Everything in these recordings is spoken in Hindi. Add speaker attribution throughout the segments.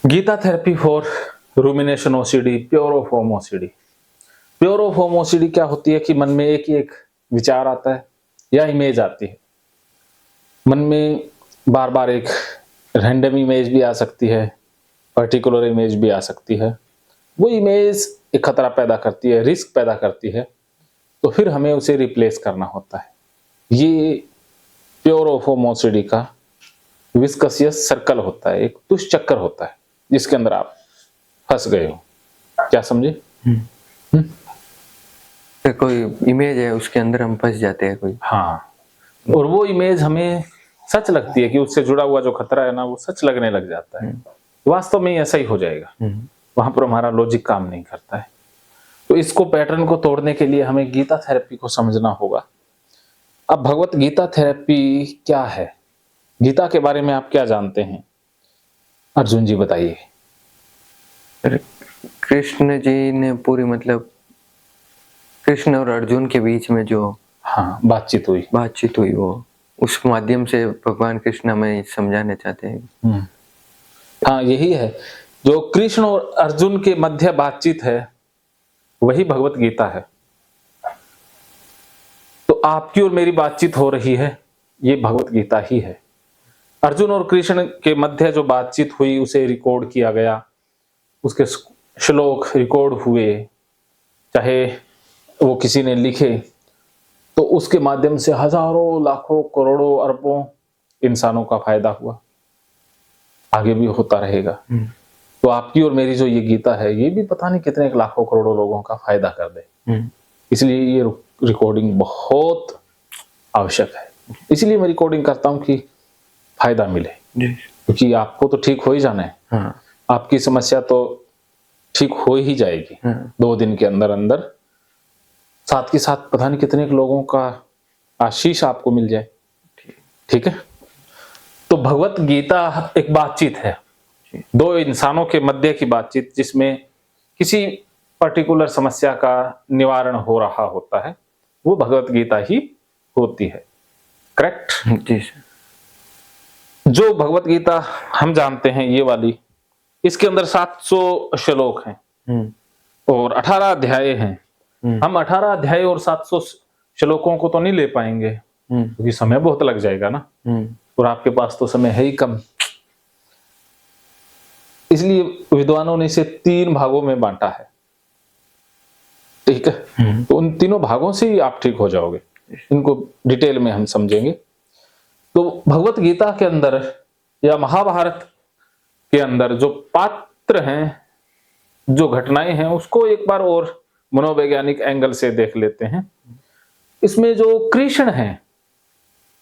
Speaker 1: Gita therapy for rumination OCD, pure of home OCD. Pure of home OCD क्या होती है कि मन में एक ही एक विचार आता है या इमेज आती है। मन में बार बार एक रैंडम इमेज भी आ सकती है, पर्टिकुलर इमेज भी आ सकती है। वो इमेज एक खतरा पैदा करती है, रिस्क पैदा करती है, तो फिर हमें उसे रिप्लेस करना होता है। ये प्योर ऑफ होम ओसीडी का विस्कसियस सर्कल होता है, एक दुष्चक्र होता है जिसके अंदर आप फंस गए हो। क्या समझे?
Speaker 2: तो कोई इमेज है उसके अंदर हम फंस जाते हैं कोई।
Speaker 1: हाँ, और वो इमेज हमें सच लगती है कि उससे जुड़ा हुआ जो खतरा है ना, वो सच लगने लग जाता है। वास्तव में ऐसा ही हो जाएगा। वहां पर हमारा लॉजिक काम नहीं करता है। तो इसको पैटर्न को तोड़ने के लिए हमें गीता थेरेपी को समझना होगा। अब भगवत गीता थेरेपी क्या है? गीता के बारे में आप क्या जानते हैं? अर्जुन जी बताइए।
Speaker 2: कृष्ण जी ने पूरी मतलब कृष्ण और अर्जुन के बीच में जो
Speaker 1: बातचीत हुई
Speaker 2: वो उस माध्यम से भगवान कृष्ण हमें समझाना चाहते हैं।
Speaker 1: हाँ, यही है जो कृष्ण और अर्जुन के मध्य बातचीत है, वही भगवत गीता है। तो आपकी और मेरी बातचीत हो रही है, ये भगवत गीता ही है। अर्जुन और कृष्ण के मध्य जो बातचीत हुई उसे रिकॉर्ड किया गया, उसके श्लोक रिकॉर्ड हुए, चाहे वो किसी ने लिखे, तो उसके माध्यम से हजारों लाखों करोड़ों अरबों इंसानों का फायदा हुआ, आगे भी होता रहेगा। तो आपकी और मेरी जो ये गीता है, ये भी पता नहीं कितने लाखों करोड़ों लोगों का फायदा कर दे। इसलिए ये रिकॉर्डिंग बहुत आवश्यक है। इसलिए मैं रिकॉर्डिंग करता हूं कि फायदा मिले, क्योंकि आपको तो ठीक हो ही जाना है। आपकी समस्या तो ठीक हो ही जाएगी 2 दिन के अंदर अंदर। साथ के साथ पता नहीं कितने लोगों का आशीष आपको मिल जाए। ठीक है। तो भगवत गीता एक बातचीत है, 2 इंसानों के मध्य की बातचीत, जिसमें किसी पर्टिकुलर समस्या का निवारण हो रहा होता है, वो भगवत गीता ही होती है। करेक्ट?
Speaker 2: जी सर।
Speaker 1: जो भगवत गीता हम जानते हैं ये वाली, इसके अंदर 700 श्लोक हैं और 18 अध्याय हैं। हम 18 अध्याय और 700 श्लोकों को तो नहीं ले पाएंगे, क्योंकि समय बहुत लग जाएगा ना, और आपके पास तो समय है ही कम। इसलिए विद्वानों ने इसे 3 भागों में बांटा है। ठीक है। तो उन तीनों भागों से ही आप ठीक हो जाओगे। इनको डिटेल में हम समझेंगे। तो भगवत गीता के अंदर या महाभारत के अंदर जो पात्र हैं, जो घटनाएं हैं, उसको एक बार और मनोवैज्ञानिक एंगल से देख लेते हैं। इसमें जो कृष्ण हैं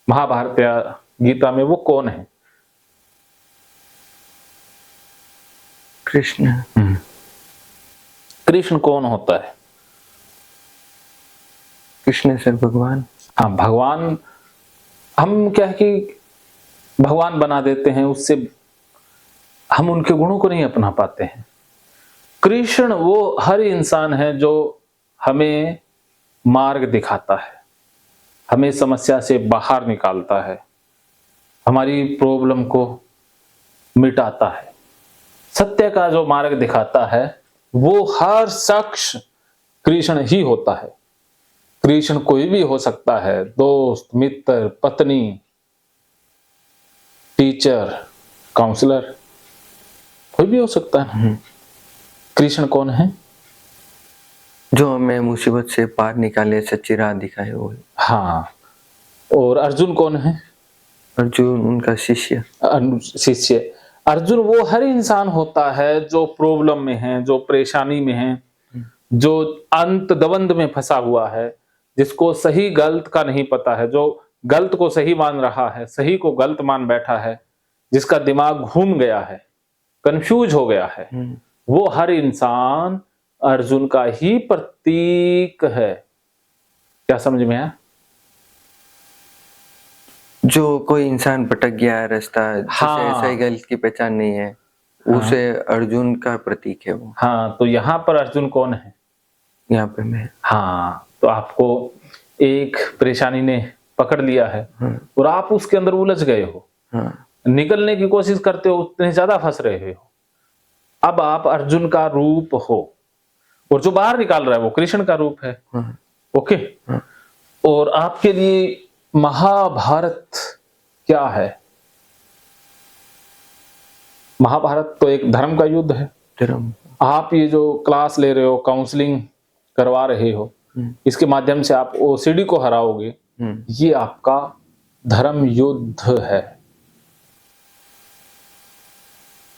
Speaker 1: महाभारत या गीता में, वो कौन है?
Speaker 2: कृष्ण।
Speaker 1: कृष्ण कौन होता है?
Speaker 2: कृष्ण सर भगवान।
Speaker 1: हाँ, भगवान। हम क्या है कि भगवान बना देते हैं, उससे हम उनके गुणों को नहीं अपना पाते हैं। कृष्ण वो हर इंसान है जो हमें मार्ग दिखाता है, हमें समस्या से बाहर निकालता है, हमारी प्रॉब्लम को मिटाता है, सत्य का जो मार्ग दिखाता है, वो हर शख्स कृष्ण ही होता है। कृष्ण कोई भी हो सकता है, दोस्त, मित्र, पत्नी, टीचर, काउंसलर, कोई भी हो सकता है। कृष्ण कौन है?
Speaker 2: जो हमें मुसीबत से पार निकाले, सच्ची राह दिखाए वो।
Speaker 1: हाँ। और अर्जुन कौन है?
Speaker 2: अर्जुन उनका शिष्य।
Speaker 1: अर्जुन वो हर इंसान होता है जो प्रॉब्लम में है, जो परेशानी में है, जो अंत दवंद में फंसा हुआ है, जिसको सही गलत का नहीं पता है, जो गलत को सही मान रहा है, सही को गलत मान बैठा है, जिसका दिमाग घूम गया है, कंफ्यूज हो गया है, वो हर इंसान अर्जुन का ही प्रतीक है। क्या समझ में आया?
Speaker 2: जो कोई इंसान भटक गया है रास्ता, जिसे सही गलत की पहचान नहीं है, उसे अर्जुन का प्रतीक है वो।
Speaker 1: हाँ, तो यहाँ पर अर्जुन कौन है?
Speaker 2: यहाँ पे मैं।
Speaker 1: हाँ, तो आपको एक परेशानी ने पकड़ लिया है और आप उसके अंदर उलझ गए हो। निकलने की कोशिश करते हो, उतने ज्यादा फंस रहे हो। अब आप अर्जुन का रूप हो और जो बाहर निकाल रहा है वो कृष्ण का रूप है। ओके। और आपके लिए महाभारत क्या है? महाभारत तो एक धर्म का युद्ध है।
Speaker 2: धर्म।
Speaker 1: आप ये जो क्लास ले रहे हो, काउंसलिंग करवा रहे हो, इसके माध्यम से आप ओसीडी को हराओगे, ये आपका धर्म युद्ध है।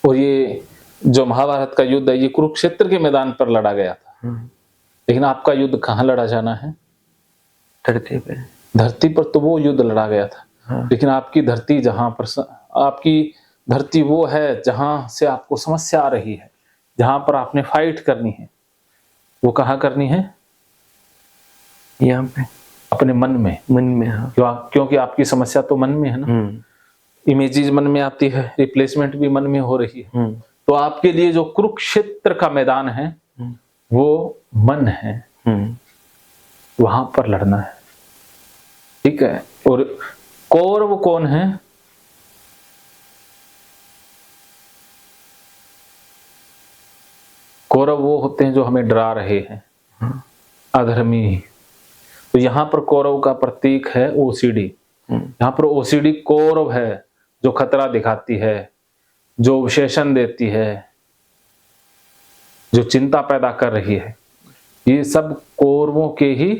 Speaker 1: और ये जो महाभारत का युद्ध है ये कुरुक्षेत्र के मैदान पर लड़ा गया था। लेकिन आपका युद्ध कहाँ लड़ा जाना है?
Speaker 2: धरती पे।
Speaker 1: धरती पर तो वो युद्ध लड़ा गया था। लेकिन आपकी धरती जहां पर आपकी धरती वो है जहां से आपको समस्या आ रही है, जहां पर आपने फाइट करनी है, वो कहाँ करनी है?
Speaker 2: यहाँ पे,
Speaker 1: अपने मन में।
Speaker 2: मन में। हाँ।
Speaker 1: क्योंकि आपकी समस्या तो मन में है ना। इमेजेस मन में आती है, रिप्लेसमेंट भी मन में हो रही है। तो आपके लिए जो कुरुक्षेत्र का मैदान है वो मन है, वहां पर लड़ना है। ठीक है। और कौरव कौन है? कौरव वो होते हैं जो हमें डरा रहे हैं, अधर्मी। तो यहां पर कौरव का प्रतीक है ओसीडी। यहां पर ओसीडी कौरव है जो खतरा दिखाती है, जो विशेषण देती है, जो चिंता पैदा कर रही है। ये सब कौरवों के ही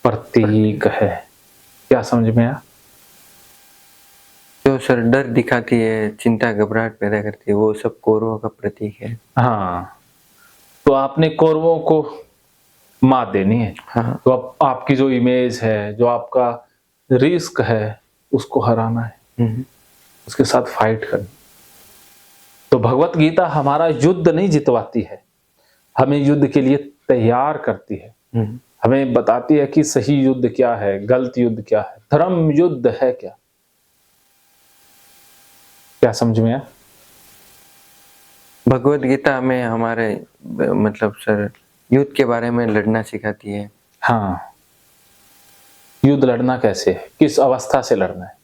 Speaker 1: प्रतीक है। क्या समझ में आया?
Speaker 2: जो सर डर दिखाती है, चिंता घबराहट पैदा करती है, वो सब कौरवों का प्रतीक है।
Speaker 1: हाँ। तो आपने कौरवों को मात देनी है।
Speaker 2: हाँ।
Speaker 1: तो आपकी जो इमेज है, जो आपका रिस्क है, उसको हराना है, उसके साथ फाइट करनी। तो भगवत गीता हमारा युद्ध नहीं जितवाती है, हमें युद्ध के लिए तैयार करती है। हमें बताती है कि सही युद्ध क्या है, गलत युद्ध क्या है, धर्म युद्ध है क्या। क्या समझ में आया?
Speaker 2: भगवत गीता हमें हमारे मतलब सर युद्ध के बारे में लड़ना सिखाती है।
Speaker 1: हाँ। युद्ध लड़ना कैसे है, किस अवस्था से लड़ना है?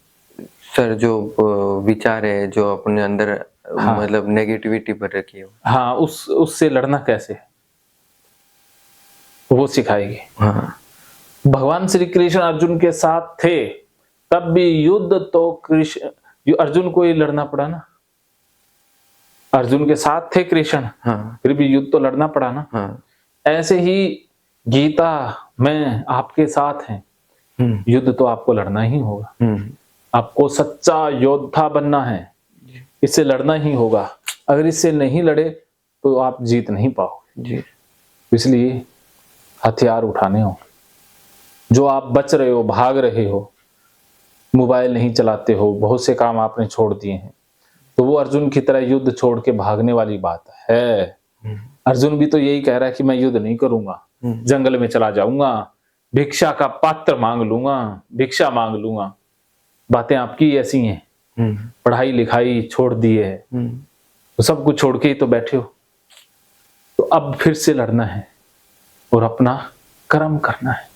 Speaker 2: सर जो विचार है, जो अपने अंदर
Speaker 1: हाँ।
Speaker 2: मतलब नेगेटिविटी पर रखी हो,
Speaker 1: हाँ, उससे लड़ना कैसे है वो सिखाएगी।
Speaker 2: हाँ।
Speaker 1: भगवान श्री कृष्ण अर्जुन के साथ थे, तब भी युद्ध तो कृष्ण अर्जुन को ही लड़ना पड़ा ना। अर्जुन के साथ थे कृष्ण,
Speaker 2: हाँ।
Speaker 1: फिर भी युद्ध तो लड़ना पड़ा ना।
Speaker 2: हाँ।
Speaker 1: ऐसे ही गीता में आपके साथ हैं, युद्ध तो आपको लड़ना ही होगा। आपको सच्चा योद्धा बनना है, इससे लड़ना ही होगा। अगर इससे नहीं लड़े तो आप जीत नहीं पाओगे। इसलिए हथियार उठाने हो। जो आप बच रहे हो, भाग रहे हो, मोबाइल नहीं चलाते हो, बहुत से काम आपने छोड़ दिए हैं, तो वो अर्जुन की तरह युद्ध छोड़ के भागने वाली बात है। अर्जुन भी तो यही कह रहा है कि मैं युद्ध नहीं करूंगा, जंगल में चला जाऊंगा, भिक्षा का पात्र मांग लूंगा, भिक्षा मांग लूंगा। बातें आपकी ऐसी हैं, पढ़ाई लिखाई छोड़ दी है, तो सब कुछ छोड़ के ही तो बैठे हो। तो अब फिर से लड़ना है और अपना कर्म करना है।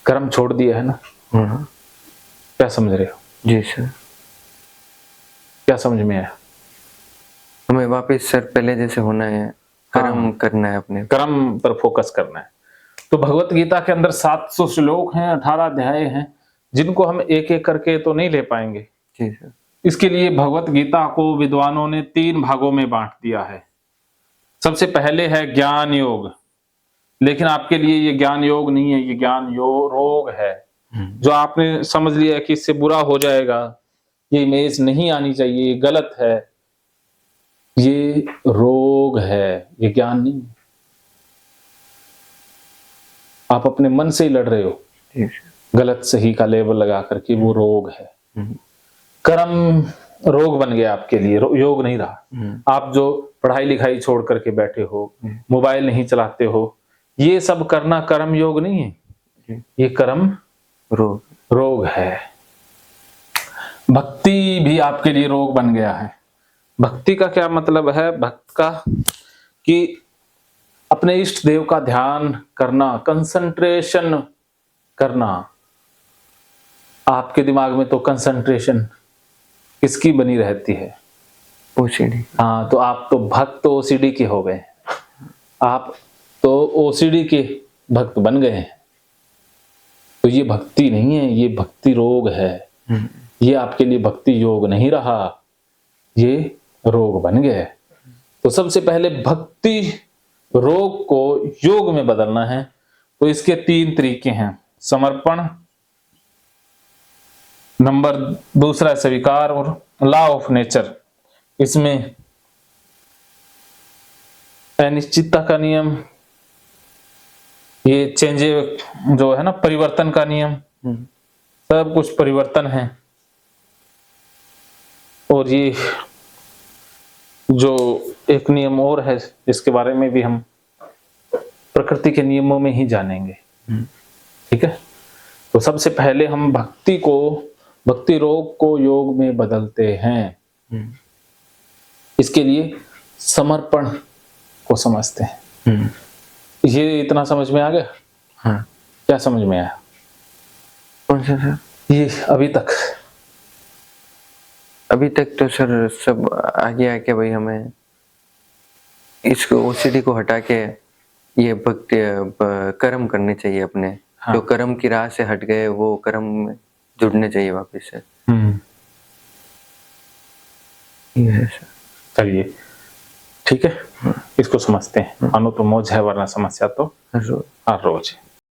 Speaker 1: कर्म छोड़ दिया है ना। क्या समझ रहे हो?
Speaker 2: जी सर।
Speaker 1: क्या समझ में आया?
Speaker 2: हमें वापस सर पहले जैसे होना है, कर्म करना है, अपने
Speaker 1: कर्म पर फोकस करना है। तो भगवत गीता के अंदर 700 श्लोक हैं, 18 अध्याय हैं, जिनको हम एक एक करके तो नहीं ले पाएंगे।
Speaker 2: जी सर।
Speaker 1: इसके लिए भगवत गीता को विद्वानों ने 3 भागों में बांट दिया है। सबसे पहले है ज्ञान योग, लेकिन आपके लिए ये ज्ञान योग नहीं है, ये ज्ञान रोग है। जो आपने समझ लिया कि इससे बुरा हो जाएगा, ये इमेज नहीं आनी चाहिए, ये गलत है, ये रोग है, ये ज्ञान नहीं। आप अपने मन से ही लड़ रहे हो, गलत सही का लेबल लगा करके, वो रोग है। कर्म रोग बन गया आपके लिए, योग नहीं रहा। आप जो पढ़ाई लिखाई छोड़ करके बैठे हो, मोबाइल नहीं चलाते हो, ये सब करना कर्म योग नहीं है, ये कर्म रोग है। भक्ति भी आपके लिए रोग बन गया है। भक्ति का क्या मतलब है? भक्त का कि अपने इष्ट देव का ध्यान करना, कंसंट्रेशन करना। आपके दिमाग में तो कंसंट्रेशन किसकी बनी रहती है?
Speaker 2: ओसीडी।
Speaker 1: हाँ, तो आप तो भक्त ओसीडी के हो गए, आप तो ओसीडी के भक्त बन गए हैं। तो ये भक्ति नहीं है, ये भक्ति रोग है। ये आपके लिए भक्ति योग नहीं रहा, ये रोग बन गया। तो सबसे पहले भक्ति रोग को योग में बदलना है। तो इसके 3 तरीके हैं, समर्पण, नंबर दूसरा स्वीकार, और लॉ ऑफ नेचर। इसमें अनिश्चितता का नियम, ये चेंजे जो है ना, परिवर्तन का नियम, सब कुछ परिवर्तन है। और ये जो एक नियम और है, इसके बारे में भी हम प्रकृति के नियमों में ही जानेंगे। ठीक है। तो सबसे पहले हम भक्ति रोग को योग में बदलते हैं। इसके लिए समर्पण को समझते हैं। ये इतना समझ में आ गया?
Speaker 2: हाँ।
Speaker 1: क्या समझ में आया?
Speaker 2: कौन सा सर?
Speaker 1: ये
Speaker 2: अभी तक तो सर सब आगे आके भाई हमें इसको ओसीडी को हटा के ये भक्ति कर्म करने चाहिए अपने।
Speaker 1: हाँ।
Speaker 2: जो कर्म की राह से हट गए वो कर्म में जुड़ने चाहिए वापस से। ये है सर।
Speaker 1: चलिए ठीक है, इसको समझते हैं। अनु तो मौज है, वरना समस्या तो हर रोज।